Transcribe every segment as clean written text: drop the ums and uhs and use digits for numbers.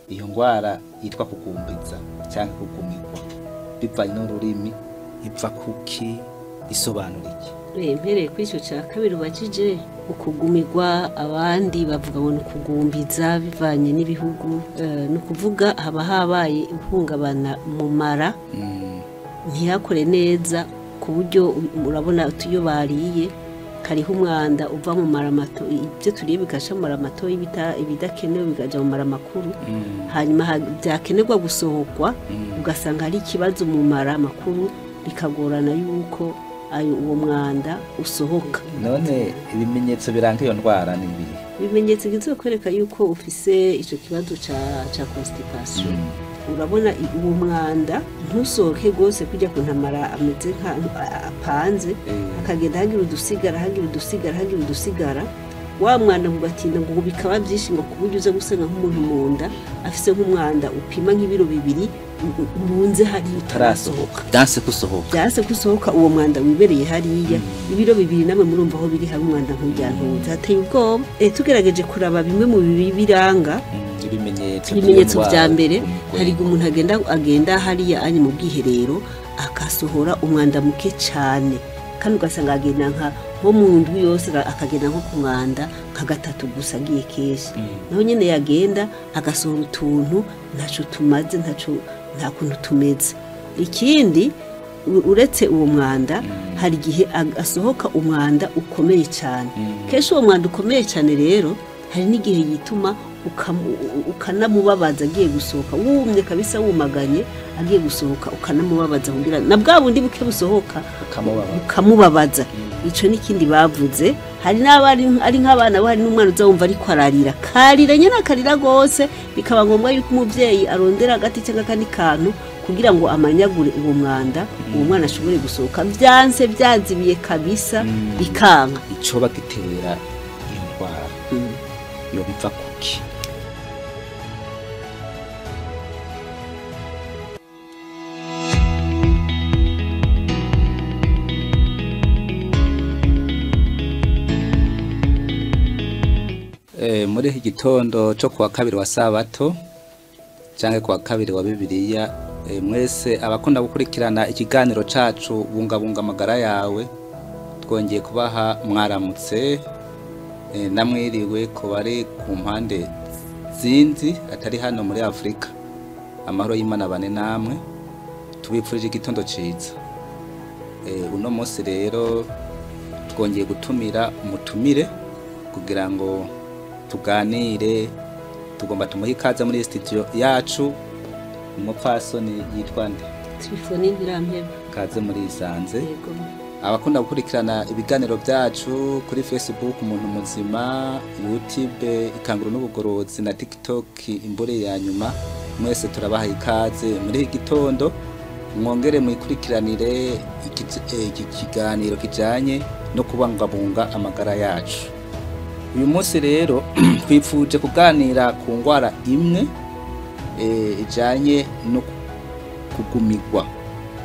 iyo ngwara yitwa kugumbiza cyangwa kugumirwa bivanye n'ururimi ipfa kuki isobanura iki? Mpereye kuri icyo cya kabiri ubajije ukugumirwa abandi bavuga ngo ni ukugumbiza bivanye n'ibihugu ni ukuvuga haba habaye ihungabana mu mara ntiyakore neza ku buryo urabona iyo bariye hariho umwanda uva mu mara mato ibyo turiye bigasha mu mara mato ibidakenewe bikajya mu mara makuru hanyuma byakenerwa gusohokwa ugasanga hari ikibazo mu mara makuru bikagorana yuko uwo mwanda usohoka. None ibimenyetso biranga iyo ndwara ni ibihe? Ibimenyetso bigiye kwereka yuko ufise icyo kibazo ca constipation. Urabona uwo mwanda ntusohoke gose kujya kuntamara ameze nka apanze akagenda hagira udusigara wa mwanda mugatinda ngo bikaba byinshi ngo kuburyo uza gusanga nk'umuntu munda afise nk'umwanda upima nk'ibiro 2 urunze hari utarasohoka byase kusohoka uwo mwanda wibereye hariya ibiro 2 namwe murumva aho biri hari umwanda nk'ujyantuza hateye ubwoba tugerageje kuraba bimwe mu biranga ibimenyetso bya mbere hari umuntu agenda hariya ari mu bwiherero akasohora umwanda muke cyane kandi ugasanga agenda nko mu ndwi yose akagenda nko ku mwanda nka 3 gusa agiye keshi naho nyene yagenda agasohora utuntu ntaco tumaze nta kuntu tumeze. Ikindi uretse uwo mwanda hari igihe asohoka umwanda ukomeye cyane keshi uwo mwanda ukomeye cyane rero hari n'igihe yituma ukanamubabaza agiye gusohoka wumye kabisa wumaganye agiye gusohoka ukanamubabaza kugira na bwa bundi buke busohoka ukamubabaza. Ico nikindi bavuze hari n'abari ari nk'abana bari n'umwana uzawumva ariko ararira nyene akarira gose bikaba ngombwa yuko umuvyeyi arondera agati cyangwa kandi kantu kugira ngo amanyagure uwo mwanda uwo mwana ashobore gusohoka byanse byazibiye kabisa bikanka. Ico bagitera indwara yo bipfa kuki? Muri iki gitondo cyo kuwa kabiri wa sabato cyangwa kuwa kabiri wa Bibiliya mwese abakunda gukurikirana ikiganiro cacu bungabunga amagara yawe twongeye kubaha mwaramutse namwiriwe ko bari ku mpande zindi atari hano muri Afrika. Amahoro y'Imana bane namwe tubipfurije igitondo ciza. Uno munsi rero twongeye gutumira umutumire kugira ngo tuganire tugomba tumuha ikaze muri studio yacu umupfasoni yitwa nde? Trifoni Ndirampeba. Kaze muri isanze. Abakunda gukurikirana ibiganiro byacu kuri Facebook umuntu muzima, YouTube ikanguru n'ubugorozi na TikTok imbore ya nyuma mwese turabaha ikaze muri iki gitondo mwongere mwikurikiranire iki kiganiro kijanye no kubangabunga amagara yacu. Uyu munsi rero twifuje kuganira ku ngwara imwe ijanye no kugumirwa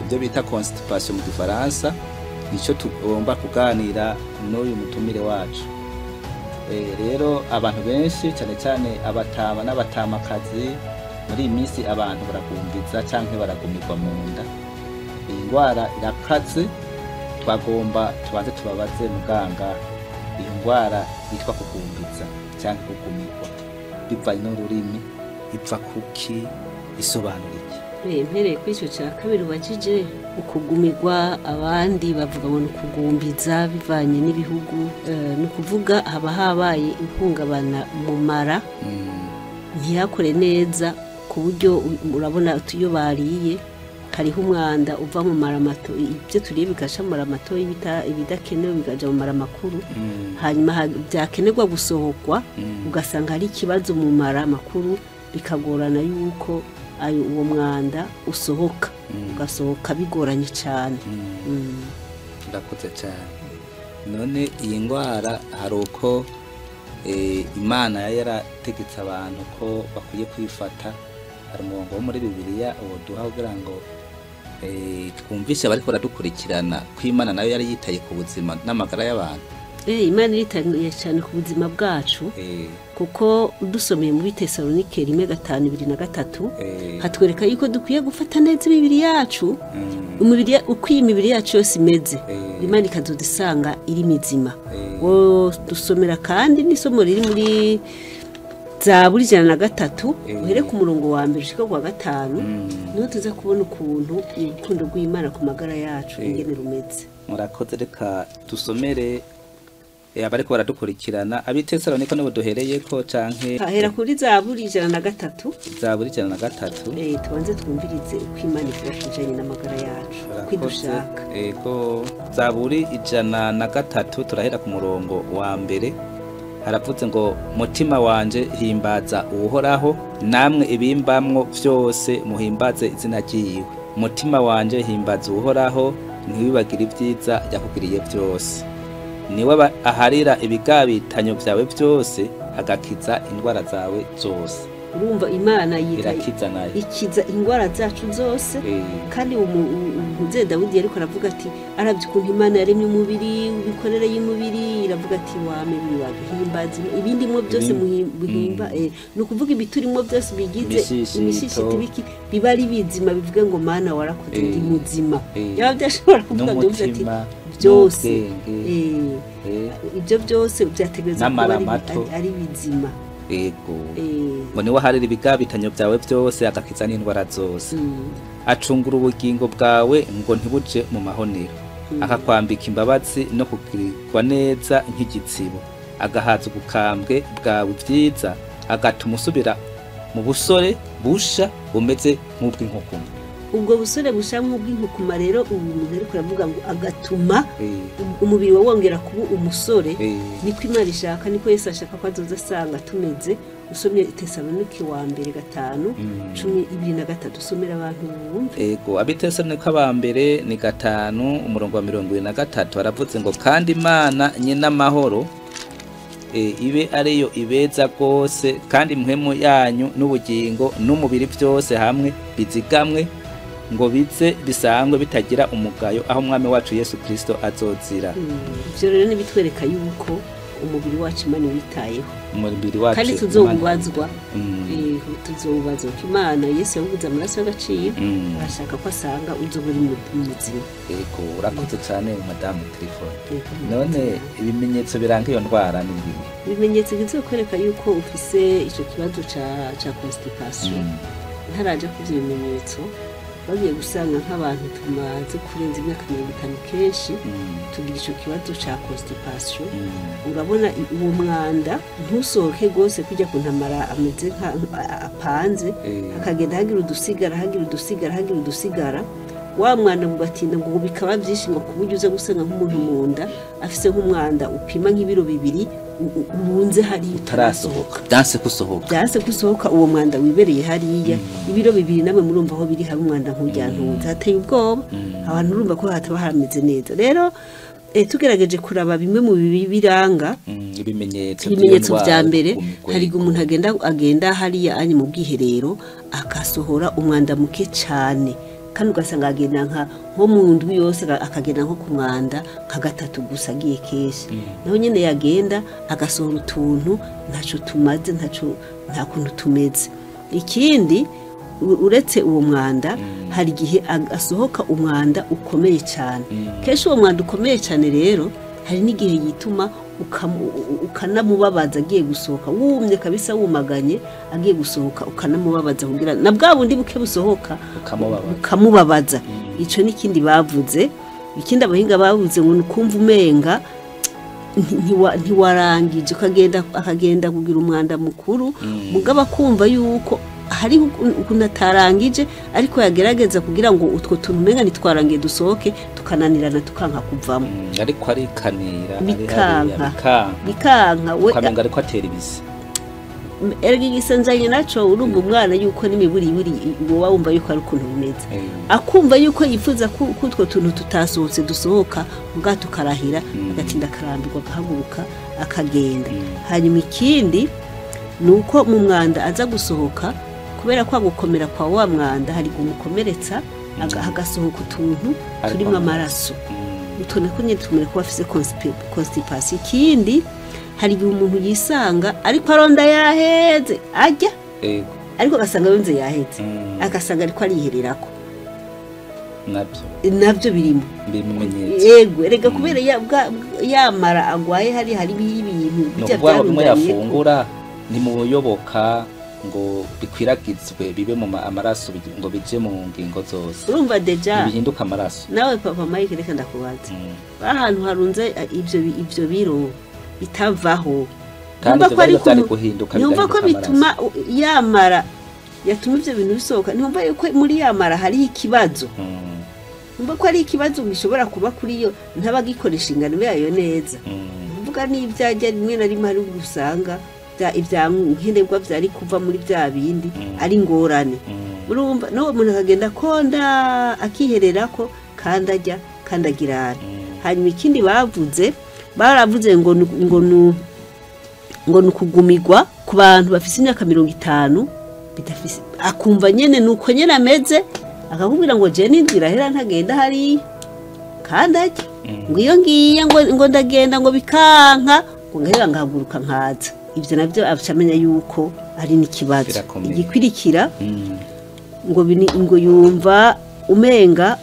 ibyo bita constipation mu Gifaransa nico tugomba kuganira n'uyu mutumire wacu. Rero abantu benshi cyane cyane abatama n'abatamakazi muri iminsi abantu baragumbiza cyangwa baragumirwa mu nda. Iyi ngwara irakaze twagomba tubanze tubabaze muganga iyi ngwara yitwa kugumbiza cyangwa kugumirwa bivanye n'ururimi ipfa kuki isobanura iki? Mpereye kuri icyo cya kabiri ubajije ukugumirwa abandi bavuga ngo ni ukugumbiza bivanye n'ibihugu ni ukuvuga haba habaye ihungabana mu mara ntiyakore neza ku buryo urabona iyo bariye hariho umwanda uva mu mara mato ibyo turiye bigasha mu mara mato ibidakenewe bikajya mu mara makuru hanyuma byakenerwa gusohokwa ugasanga hari ikibazo mu mara makuru bikagorana yuko uwo mwanda usohoka ugasohoka bigoranye cyane. Ndakoze cyane. None iyi ngwara hari uko Imana yarategetse abantu ko bakwiye kwifata hari umurongo wo muri Bibiliya uwo duha kugira ngo twumvishe abari ko baradukurikirana ko Imana nayo yari yitaye ku buzima n'amagara y'abantu. Imana iritangiye cyane ku buzima bwacu kuko dusomeye muri Tesalonike 1:5-2 hatwereka yuko dukwiye gufata neza imibiri yacu uko iyi mibiri yacu yose imeze Imana ikazodusanga iri mizima dusomera kandi n'isomo riri muri Zaburi 103 uhere ku murongo wa mbere ushika kwa 5 niho tuza kubona ukuntu urukundo rw'Imana ku magara yacu ingene rumeze. Murakoze reka dusomere abariko baradukurikirana abitesalonike nibo duhereye ko canke hera kuri Zaburi 103 Zaburi 103 tubanze twumvirize uko Imana ifashije n'amagara yacu kwidushaka. Ego Zaburi 103 turahera ku murongo wa mbere haravuze ngo mutima wanje himbaza uhoraho namwe ibimbamwo vyose muhimbaze izina ryiwe. Mutima wanje himbaza uhoraho ntiwibagire ibyiza yakugiriye byose. Niwe aharira ibigabitanyo vyawe byose agakiza indwara zawe zose. Urumva Imana ikiza indwara zacu zose kandi umuze Dawidi yariko aravuga ati aravye ukuntu Imana yaremye umubiri ubikorere y'umubiri iravuga ati wame biwagihimbaza ibindi mo byose muhimba no kuvuga ibiturimo byose bigize imishishiti biki biba ari bizima bivuga ngo Mana warakoze ndi muzima yaba byashobora kuvuga byose ati byose ibyo byose byategereza kuba ari bizima. Ego ngo niwe aharira ibigabitanyo byawe byose agakiza n'indwara zose acungura ubugingo bwawe ngo ntibuje mu mahonero akakwambika imbabazi no kugirirwa neza nk'igitsibo agahaza ubukambwe bwawe byiza agatuma usubira mu busore busha bumeze nk'ubw'inkukuma. Ubwo busore busha nk'ubw'inkukuma rero umuntu ariko aravuga ngo agatuma umubiri wa wongera kuba umusore niko Imana ishaka niko Yesu ashaka ko azoza asanga tumeze. Usomye Tesalonike wa mbere 5:23 usomera abantu bumve. Ego abitesalonike wa mbere ni 5 umurongo wa 23 baravuze ngo kandi Imana nyina amahoro ibe ariyo ibeza rwose kandi mpwemu yanyu n'ubugingo n'umubiri byose hamwe bizigamwe ngo bize bisangwe bitagira umugayo aho umwami wacu Yesu Kristo azozira. Ivyo rero nibitwereka yuko umubiri wacu Imana witayeho umubiri wacu kandi tuzobubazwa tuzobubazwa ko Imana Yesu yavuze amaraso y'agaciro arashaka ko asanga uzoburi mu muzima. Ego urakoze cyane Madame Trifon. None ibimenyetso biranga iyo ndwara ni bibi. Ibimenyetso bizokwereka yuko ufise ico kibazo ca constipation ntaraje kuvyo bimenyetso bagiye gusanga nk'abantu tumaze kurenza imyaka 50 kenshi tugira ico kibazo ca constipation urabona uwo mwanda ntusohoke gose kujya kuntamara ameze nka apanze akagenda hagira udusigara wa mwana mubatinda ngo bikaba byinshi ngo kuburyo uze gusanga nk'umuntu munda afise nk'umwanda upima nk'ibiro 2 ubunze hari utarasohoka byanse kusohoka uwo mwanda wibereye hariya ibiro 2 namwe murumva aho biri hari umwanda nk'ujyantunze hateye ubwoba abantu urumva ko hataba harameze neza. Rero tugerageje kuraba bimwe mu biranga ibimenyetso bya mbere hari umuntu agenda hariya ani mu bwiherero akasohora umwanda muke cyane kandi ugasanga agenda nko mu ndwi yose akagenda nko ku mwanda nka 3 gusa agiye keshi naho nyene yagenda agasohora utuntu ntaco tumaze nta kuntu tumeze. Ikindi uretse uwo mwanda hari gihe asohoka umwanda ukomeye cyane keshi uwo mwanda ukomeye cyane rero hari n'igihe yituma ukanamubabaza agiye gusohoka wumye kabisa wumaganye agiye gusohoka ukanamubabaza kugira na bwa bundi buke busohoka ukamubabaza. Ico nikindi bavuze. Ikindi abahinga bavuze ngo nukumva umenga ntiwarangije akagenda kugira umwanda mukuru mugaba kumva yuko hari ukuntu atarangije ariko yagerageza kugira ngo utwo tuntu umenga nitwarangiye dusohoke tukananirana tukanka kuvamo ariko arikanira bikanka we ukamenga ariko atera ibisi erega igisanzanye naco urumva umwana yuko n'imiburi wowe wumva yuko ari ukuntu bimeze akumva yuko yifuza ko utwo tuntu tutasohotse dusohoka muga tukarahira agatinda karambirwa gahaguruka akagenda. Hanyuma ikindi nuko mu mwanda aza gusohoka kubera kwa gukomera kwa wa mwanda hari gumukomeretsa hagasohoka utuntu turimo amaraso utwo nako nyine tumere ko bafise constipation. Ikindi hari igihe umuntu yisanga ariko aronda yaheze ajya ariko agasanga yonze yaheze agasanga ariko arihererako nabyo birimo yego erega kubera yamara agwaye hari ibintu bijya byarundanye yafungura ni mu buyoboka ngo bikwiragizwe bibe mu amaraso ngo bije mu ngingo zose urumva deja bihinduka amaraso nawe papa Mike reka ndakubaza ahantu harunze ibyo biro bitavaho numva ko bituma yamara yatuma ibyo bintu bisohoka numva yuko muri yamara hari ikibazo numva ko ari ikibazo gishobora kuba kuri yo ntabagikoresha ingano yayo neza mvuga n'ibyajya rimwe na rimwe ari gusanga ibya nkenerwa byari kuva muri bya bindi ari ngorane urumva no umuntu akagenda konda akihererako kandi ajya kandi agirana hanyuma ikindi baravuze ngo nukugumigwa ku bantu bafise imyaka 50 bidafise akumva nyene nuko nyene ameze akakubwira ngo je nindira hera ntagenda hari kandi ajya ngo iyo ngiye ngo ndagenda ngo bikanka ngo ngahera ngahaguruka nkaza ibyo nabyo abacamenya yuko ari n'ikibazo igikwirikira ngo yumva umenga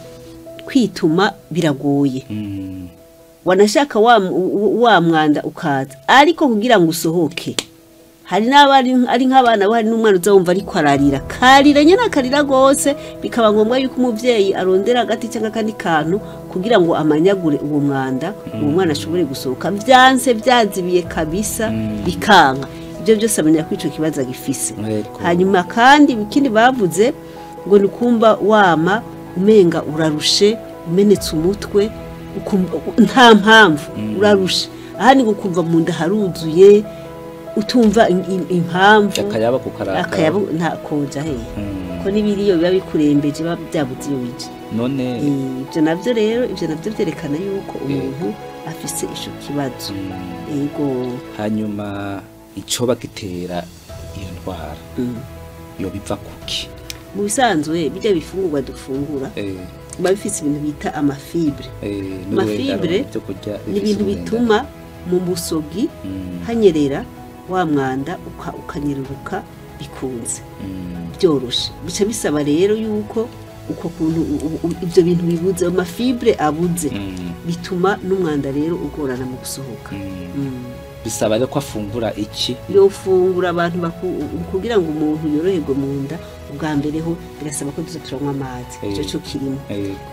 kwituma biragoye wanashaka wa mwanda ukaza ariko kugira ngo usohoke hari n'abari ari nk'abana bari n'umwana uzawumva ariko ararira karira nyene akarira gose bikaba ngombwa yuko umuvyeyi arondera agati cyangwa kandi kantu kugira ngo amanyagure uwo mwanda uwo mwana ashobore gusohoka byanse byazibiye kabisa bikanga ibyo byose amenya ko ico kibazo gifise hanyuma kandi ikindi bavuze ngo nikumva wama umenga urarushe umenetse umutwe nta mpamvu urarushe aha ni gukumva mu nda haruzuye utumva impamvu akayabo nta koja he ko nibiriyo biba bikurembeje byabuze iyo wije none ibyo navyo rero ibyo navyo byerekana yuko umuntu afise ico kibazo yego hanyuma ico bagitera iyo ndwara yo biva kuki mu bisanzwe bijya bifungurwa dufungura babifise ibintu bita amafibre ni ibintu bituma mu musogi hanyerera wa mwanda ukanyiruruka bikunze byoroshe bica bisaba rero yuko uko kuntu ibyo bintu bibuze amafibre abuze bituma n'umwanda rero ugorana mu gusohoka bisaba rero ko afungura iki yofungura abantu kugira ngo umuntu yoroherwe mu nda ubwa mbere ho birasaba ko tuza turanywa amazi ico cyo kirimo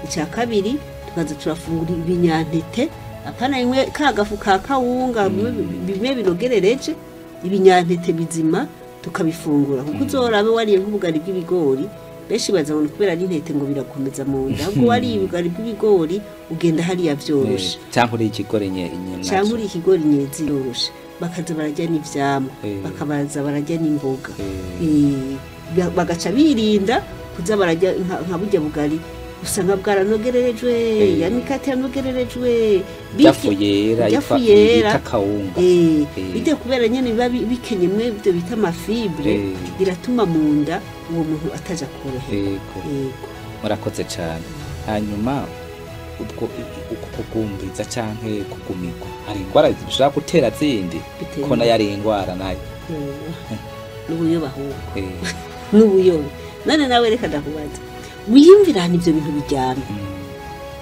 icya kabiri tukaza turafungura ibinyantete apana imwe kagafu ka kawunga bimwe binogerereje ibinyantete bizima tukabifungura kuko uzorabe wariye nk'ubugari bw'ibigori benshi bazabona kubera ari intete ngo birakomeza mu nda ahubwo wariye ubugari bw'ibigori ugenda hariya byoroshe cyangwa uri ikigori nyine cyangwa uri ikigori nyine ziroroshe bakaza barajya n'ivyamwa bakabaza barajya n'imboga bagaca birinda kuza barajya nka burya bugari usanga bwaranogererejwe ya mikate yanogererejwe byafuyera kawunga bite kubera nyene biba bikenye mwe byo bita amafibre biratuma mu nda uwo muntu ataja koroherwa murakoze cyane hanyuma ubwo kugumbiza canke kugumigwa hari ingwara zishobora gutera zindi ko nayo ari ingwara nayo n'ubuyoba ahubwo n'ubuyoba none nawe reka ndakubaza wiyumvirana ibyo bintu bijyana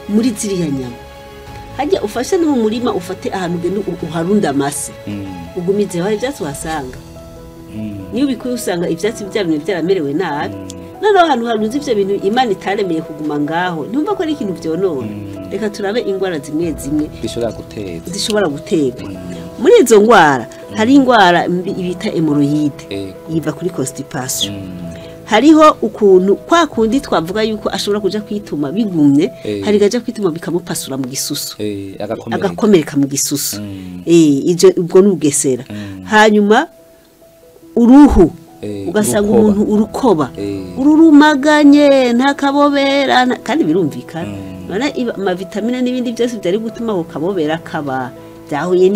muri ziriya nyama hajya ufashe no mu murima ufate ahantu ugenda uharunda amase ugumize hari ibyatsi uhasanga niyo ubikuye usanga ibyatsi byabimwe byaramerewe nabi noneho ahantu harunze ibyo bintu imana itaremeye kuguma ngaho ntumva ko ari ikintu byonona reka turabe ingwara zimwe zimwe zishobora guterwa muri izo ngwara hari ingwara bita hemorrhoide yiva kuri constipation hariho ukuntu kwa kundi twavuga yuko ashobora kuja kwituma bigumye hari gaja kwituma bikamupasura mu gisusu agakomereka mu gisusu ijo ubwo nugesera hanyuma uruhu ugasanga umuntu urukoba ururumaganye nta kabobera kandi birumvikana none ama vitamine n'ibindi byose byari gutuma ko kabobera kaba byahuye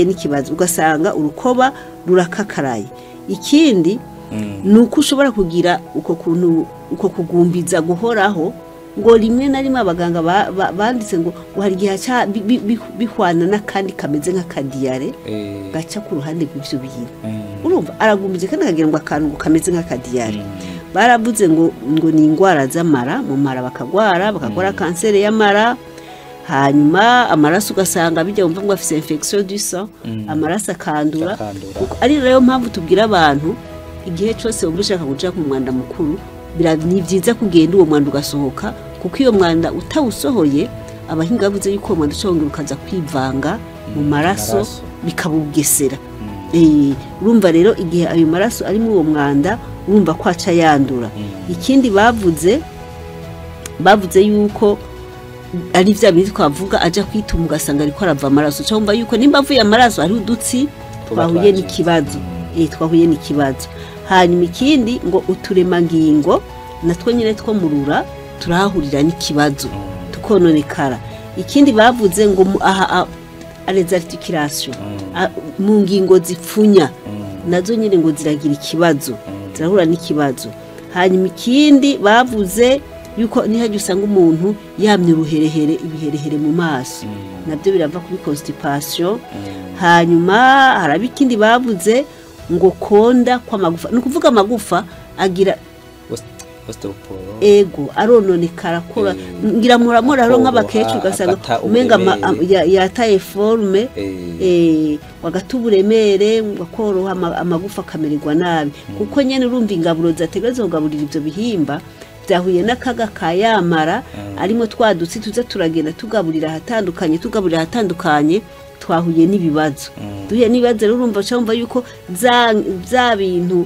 n'ikibazo ugasanga urukoba rurakakaraye ikindi nuko ushobora kugira uko kugumbiza guhoraho ngo rimwe na rimwe abaganga banditse ngo hari igihe bihwana n'akandi kameze nk'akadiyare gaca ku ruhande rw'ivyo bintu urumva aragumize kandi akagira ngo akantu kameze nk'akadiyare baravuze ngo ni indwara z'amara mu mara bakagwara kanseri y'amara hanyuma amaraso ugasanga bijya wumva ngo afise infection du sang amaraso akandura ari rero mpamvu tubwira abantu igihe cyose wumva ushaka kuja ku mwanda mukuru ni byiza kugenda uwo mwanda ugasohoka kuko iyo mwanda utawusohoye abahinga bavuze yuko uwo mwanda ushobora ukaza kwivanga mu maraso bikabugesera urumva rero igihe ayo maraso ari muri uwo mwanda urumva ko aca yandura ikindi bavuze yuko ari vya bintu twavuga aja kwituma ugasanga ariko arava amaraso cyumva yuko nimba avuye amaraso ari udutsi twahuye n'ikibazo hanyuma ikindi ngo uturemangingo natwo nyine two murura turahurira n'ikibazo tukononekara ikindi bavuze ngo les articulations mu ngingo zipfunya nazo nyine ngo ziragira ikibazo zirahura n'ikibazo hanyuma ikindi bavuze yuko nihaje usanga umuntu yamye uruherehere ibiherehere mu maso nabyo birava kuri constipation hanyuma haraba ikindi bavuze ngo konda kw'amagufa ni ukuvuga amagufa agira ego arononekara kora ngira muramura rero nk'abakecuru ugasanga umenga yataye forme wagatuburemere ngakoroha amagufa akamererwa nabi kuko nyene urumva ingaburo zategerezwa kugaburira ivyo bihimba byahuye n'akaga kayamara arimo twadutsi tuza turagenda tugaburira ahatandukanye twahuye n'ibibazo duhuye n'ibibazo rero urumva cyumva yuko za bintu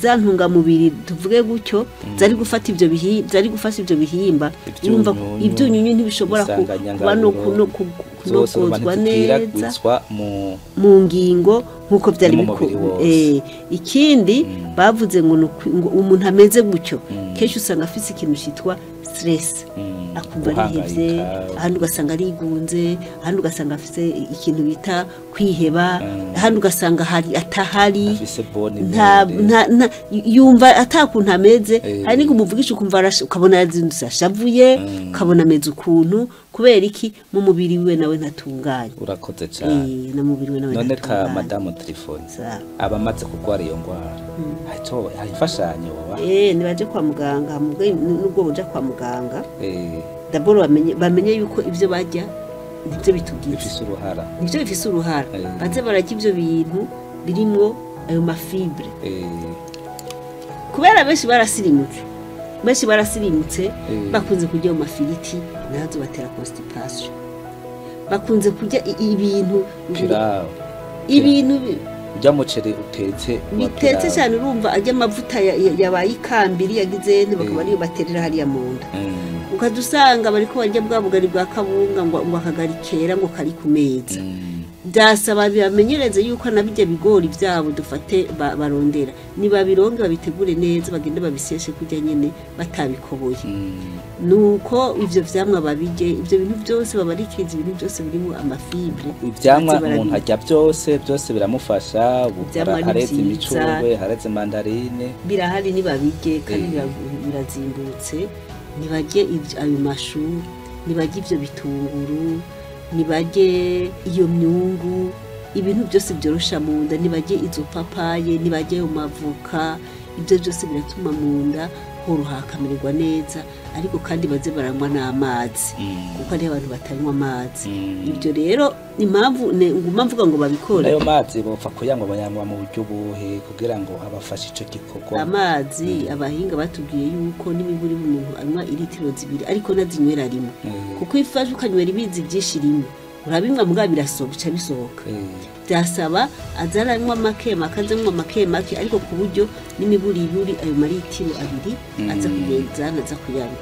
za ntungamubiri tuvuge gutyo zari gufata ivyo bihimba urumva ibyunyunyu ntibishobora kuba no kunozwa neza mu ngingo nkuko byari ikindi bavuze ngo umuntu ameze gutyo kenshi usanga afite ikintu cyitwa stress akumva arihevye ahandi ugasanga arigunze ahandi ugasanga afite ikintu bita kwiheba ahandi ugasanga atahari yumva atakuntu ameze hari n'ingo umuvugisha ukumva ukabona yazindutse ashavuye ukabona ameze ukuntu kubera iki mu mubiri wiwe nawe ntatunganye urakoze cyane na mubiri we nawe none ka madame telefone abamaze kurwara iyo ndwara hayifashanyo nibaje kwa muganga nubwo buja kwa muganga d'abord bamenye yuko ivyo bajya nivyo bitubwira nivyo bifise uruhara baze barajya ivyo bintu birimwo ayo mafibre kubera benshi barasirimutse bakunze kurya mu mafiriti nazo batera constipation bakunze kurya ibintu by'umuceri bitetse cyane urumva ajya amavuta yabaye ikambiri yagize bakaba ariyo baterera hariya mu nda ukadusanga bariko barya bwa bugari bwa kabunga ngo akagari kera ngo kari ku meza byasaba bamenyereze yuko nabijya bigori byabo dufate barondera niba bironge babitegure neza bagende babiseshe kujya nyene batabikoboye nuko ivyo vyamwa babije ivyo bintu byose babarikiriza ibintu byose birimo amafibre ivyamwa umuntu ajya byose biramufasha hareze imicungwe hareze mandarine birahari nibabije kandi birazimbutse nibajye ayo mashu nibajye ivyo bitunguru nibajye iyo myungu ibintu byose byorosha mu nda nibajye izo papaye nibajye ayo mavoka ibyo byose biratuma mu nda horoha hakamererwa neza ariko kandi baze baranywa n'amazi kuko ari abantu batanywa amazi ibyo rero impamvu nguma mvuga ngo babikora ayo mazi bopfa kuyanywa bayanywa mu buryo buhe kugira ngo abafashe ico gikorwa amazi abahinga batubwiye yuko n'imiburi umuntu anywa litiro 2 ariko nazinywera rimwe kuko ifashe ukanywera ibizi byinshi rimwe urabimwa mugabo birasohoka bisohoka byasaba azaranywa make ariko ku buryo n'imiburi ayo maritiro 2 aza kugeza naza kuyanywa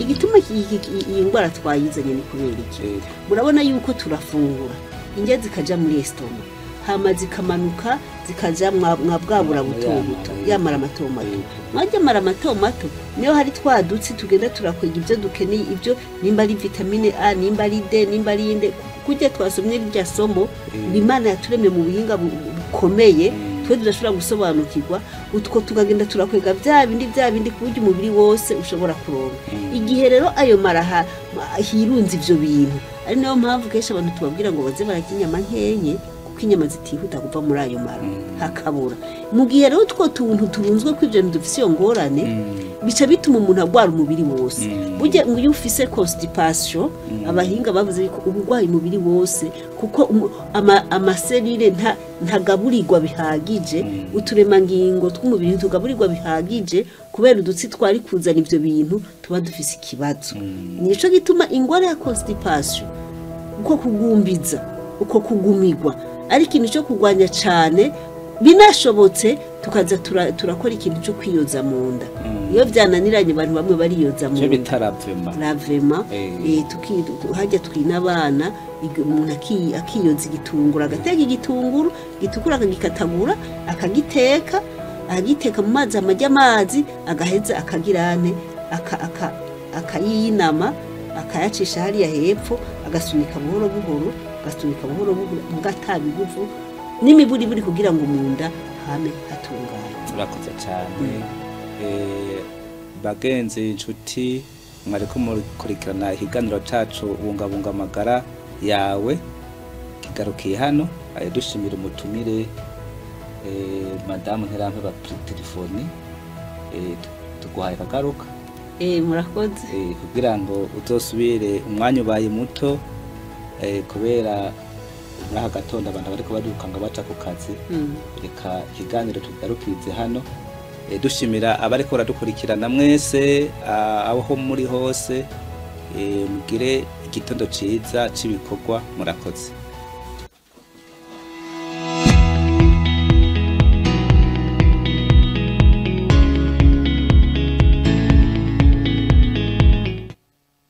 igituma iyi ndwara twayizanye ni kubera iki murabona yuko turafungura indya zikaja muri estoma hama zikamanuka zikaja mwabwabura buto yamara mato mato niyo hari twadutsi tugenda turakwega ibyo dukeneye ibyo nimba ari vitamine A nimba ari D nimba ari inde kujya twasomye rya somo Imana yaturemye mu buhinga bukomeye twe tudashobora gusobanukirwa utwo tukagenda turakwega bya bindi ku buryo umubiri wose ushobora kuronka igihe rero ayo mara hirunze ivyo bintu ari nayo mpamvu kenshi abantu tubabwira ngo baze bararya inyama nkenye kuko inyama zitihuta kuva muri ayo mara hakabura mu gihe rero utwo tuntu turunzwe ko ivyo bintu dufise iyo ngorane bica bituma umuntu agwara umubiri wose burya ngo iyo ufise constipation abahinga bavuze ko ubugwayi umubiri wose kuko amaserire ntagaburirwa bihagije uturemangingo tw'umubiri tugaburirwa bihagije kubera udutsi twari kuzana ivyo bintu tuba dufise ikibazo nico gituma ingwara ya constipation uko kugumbiza uko kugumirwa ari ikintu cyo kugwanya cyane binashobotse tukaza turakora ikintu cyo kwiyoza mu nda iyo byananiranye abantu bamwe bariyoza mu nda ravema hajya twina abana umuntu akiyoza igitunguru agateka igitunguru gitukura akagikatagura akagiteka mu mazi amajya amazi agaheza akagirane akayinama akayacisha hariya hepfo agasunika buhoro buhoro mugatabiguvu n'imiburi buri kugira ngo mu nda hame hatunganye. Urakoze cyane bagenzi inshuti mwariko mukurikirana ikiganiro cacu bungabunga amagara yawe kigarukiye hano dushimira umutumire madame Nterampe ba telefoni tuguhaye kagaruka murakoze kugira ngo uzosubire umwanya ubaye muto kubera muri gatondo abantu bariko badukanga baca ku kazi reka ikiganiro tugarukize hano dushimira abariko baradukurikirana mwese aho muri hose mugire igitondo ciza cibikorwa murakoze.